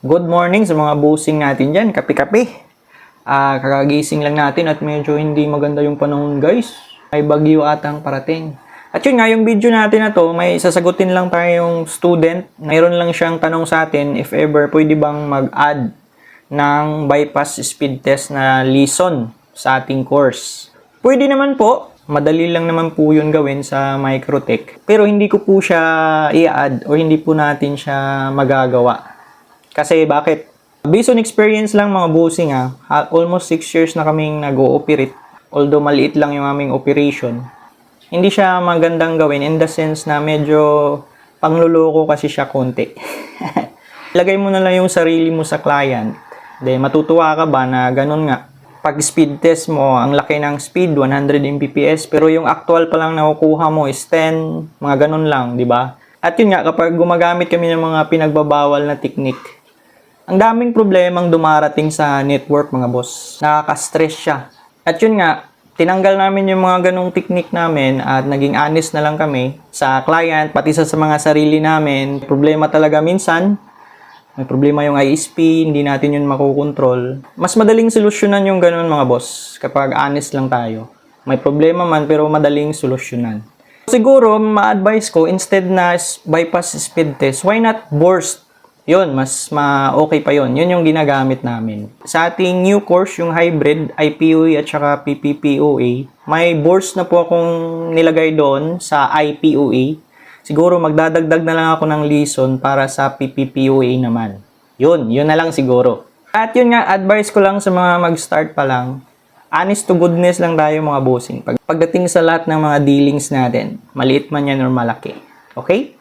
Good morning sa mga busing natin dyan, kape-kape. Kakagising lang natin at medyo hindi maganda yung panahon guys. May bagyo atang parating. At yun nga, yung video natin na to, may sasagutin lang tayong student. Mayroon lang siyang tanong sa atin if ever pwede bang mag-add ng bypass speed test na lesson sa ating course. Pwede naman po, madali lang naman po yun gawin sa Microtech. Pero hindi ko po siya i-add o hindi po natin siya magagawa. Kasi bakit? Based on experience lang mga bossing almost 6 years na kaming nag-ooperate. Although maliit lang yung aming operation. Hindi siya magandang gawin in the sense na medyo pangluloko kasi siya konti. Lagay mo na lang yung sarili mo sa client. Then matutuwa ka ba na ganun nga. Pag speed test mo, ang laki ng speed, 100 Mbps, pero yung actual pa lang nakukuha mo is 10, mga ganun lang, di ba? At yun nga, kapag gumagamit kami ng mga pinagbabawal na technique, ang daming problemang dumarating sa network mga boss. Nakaka-stress siya. At yun nga, tinanggal namin yung mga ganong technique namin at naging honest na lang kami sa client, pati sa mga sarili namin. Problema talaga minsan. May problema yung ISP, hindi natin yun makukontrol. Mas madaling solusyonan yung ganon mga boss kapag honest lang tayo. May problema man pero madaling solusyonan. Siguro, ma-advise ko, instead na bypass speed test, why not burst? Yun, mas okay pa yun. Yun yung ginagamit namin. Sa ating new course, yung hybrid, IPOA at saka PPPoA, may burst na po akong nilagay doon sa IPOA. Siguro magdadagdag na lang ako ng lesson para sa PPPoA naman. Yun na lang siguro. At yun nga, advice ko lang sa mga mag-start pa lang, honest to goodness lang tayo mga bossing. Pagdating sa lahat ng mga dealings natin, maliit man yan or malaki. Okay?